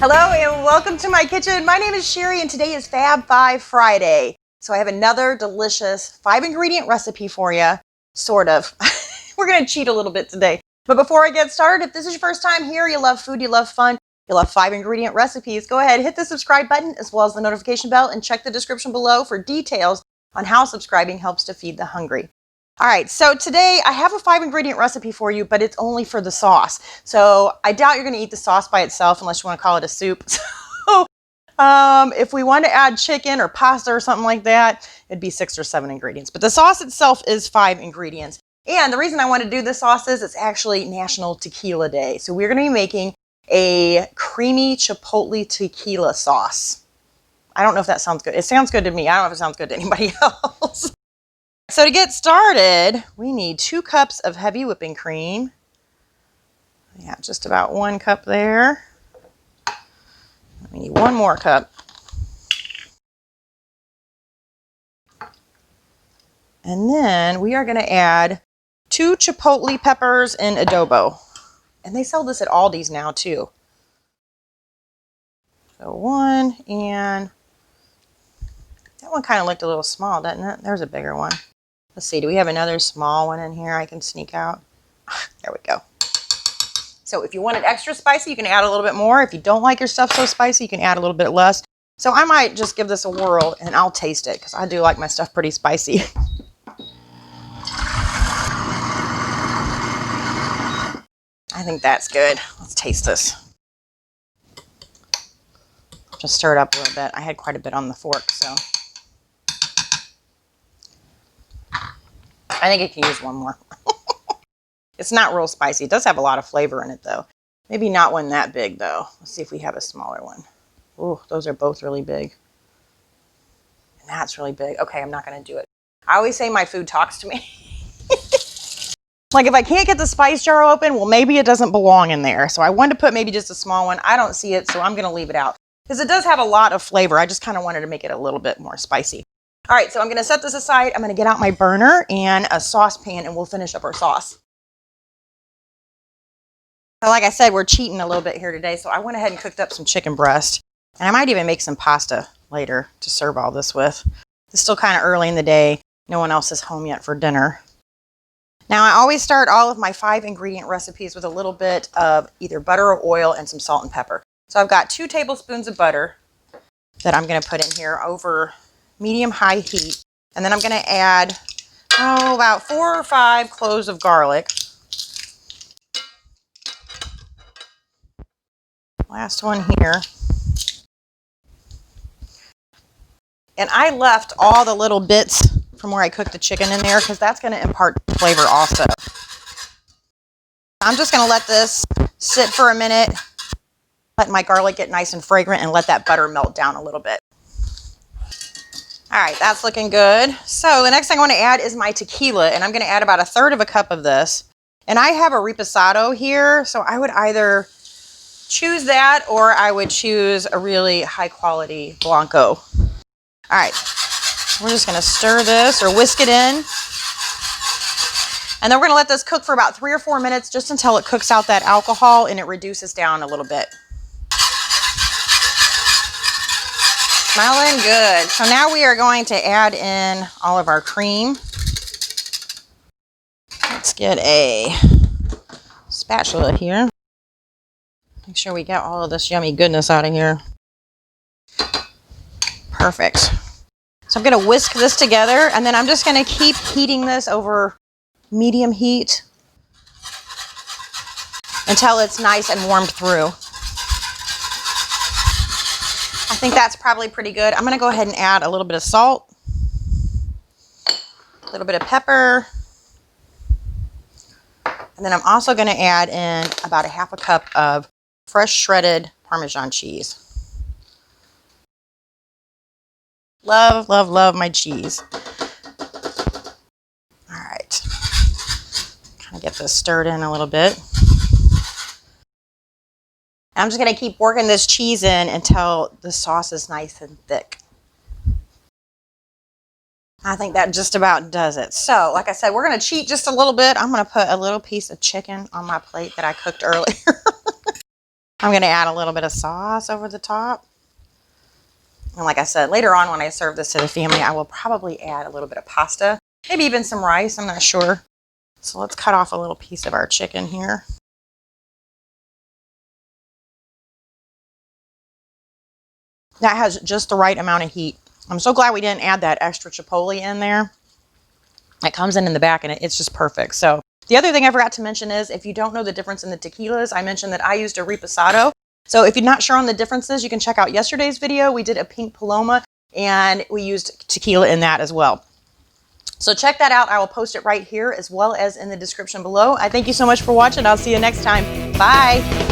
Hello and welcome to my kitchen. My name is Cheri and today is Fab 5 Friday. So I have another delicious 5-ingredient recipe for you, sort of. We're gonna cheat a little bit today. But before I get started, if this is your first time here, you love food, you love fun, you love 5-ingredient recipes, go ahead, hit the subscribe button as well as the notification bell and check the description below for details on how subscribing helps to feed the hungry. All right, so today I have a 5-ingredient recipe for you, but it's only for the sauce. So I doubt you're gonna eat the sauce by itself unless you wanna call it a soup. So if we want to add chicken or pasta or something like that, it'd be 6 or 7 ingredients. But the sauce itself is 5 ingredients. And the reason I want to do the sauce is it's actually National Tequila Day. So we're gonna be making a creamy Chipotle tequila sauce. I don't know if that sounds good. It sounds good to me. I don't know if it sounds good to anybody else. So to get started, we need 2 cups of heavy whipping cream. Yeah, just about 1 cup there. We need 1 more cup. And then we are going to add 2 chipotle peppers in adobo. And they sell this at Aldi's now too. So 1, and that one kind of looked a little small, doesn't it? There's a bigger one. Let's see, do we have another small one in here I can sneak out? There we go. So if you want it extra spicy, you can add a little bit more. If you don't like your stuff so spicy, you can add a little bit less. So I might just give this a whirl and I'll taste it because I do like my stuff pretty spicy. I think that's good. Let's taste this. Just stir it up a little bit. I had quite a bit on the fork, so I think it can use 1 more. It's not real spicy. It does have a lot of flavor in it, though. Maybe not one that big, though. Let's see if we have a smaller one. Ooh, those are both really big. And that's really big. Okay, I'm not going to do it. I always say my food talks to me. Like, if I can't get the spice jar open, well, maybe it doesn't belong in there. So I wanted to put maybe just a small one. I don't see it, so I'm going to leave it out. Because it does have a lot of flavor. I just kind of wanted to make it a little bit more spicy. All right, so I'm going to set this aside. I'm going to get out my burner and a saucepan, and we'll finish up our sauce. So like I said, we're cheating a little bit here today, so I went ahead and cooked up some chicken breast. And I might even make some pasta later to serve all this with. It's still kind of early in the day. No one else is home yet for dinner. Now, I always start all of my 5-ingredient recipes with a little bit of either butter or oil and some salt and pepper. So I've got 2 tablespoons of butter that I'm going to put in here over medium-high heat. And then I'm going to add, about 4 or 5 cloves of garlic. Last one here. And I left all the little bits from where I cooked the chicken in there because that's going to impart flavor also. I'm just going to let this sit for a minute, let my garlic get nice and fragrant, and let that butter melt down a little bit. All right, that's looking good. So the next thing I want to add is my tequila, and I'm going to add about 1/3 of a cup of this. And I have a reposado here, so I would either choose that or I would choose a really high quality Blanco. All right, we're just going to stir this or whisk it in. And then we're going to let this cook for about 3 or 4 minutes just until it cooks out that alcohol and it reduces down a little bit. Smelling good. So now we are going to add in all of our cream. Let's get a spatula here. Make sure we get all of this yummy goodness out of here. Perfect. So I'm going to whisk this together, and then I'm just going to keep heating this over medium heat until it's nice and warmed through. I think that's probably pretty good. I'm going to go ahead and add a little bit of salt, a little bit of pepper, and then I'm also going to add in about 1/2 cup of fresh shredded Parmesan cheese. Love, love, love my cheese. All right. Kind of get this stirred in a little bit. I'm just going to keep working this cheese in until the sauce is nice and thick. I think that just about does it. So, like I said, we're going to cheat just a little bit. I'm going to put a little piece of chicken on my plate that I cooked earlier. I'm going to add a little bit of sauce over the top. And like I said, later on when I serve this to the family, I will probably add a little bit of pasta, maybe even some rice, I'm not sure. So let's cut off a little piece of our chicken here. That has just the right amount of heat. I'm so glad we didn't add that extra chipotle in there. It comes in the back and it's just perfect. So the other thing I forgot to mention is if you don't know the difference in the tequilas, I mentioned that I used a reposado. So if you're not sure on the differences, you can check out yesterday's video. We did a pink Paloma and we used tequila in that as well. So check that out. I will post it right here as well as in the description below. I thank you so much for watching. I'll see you next time. Bye.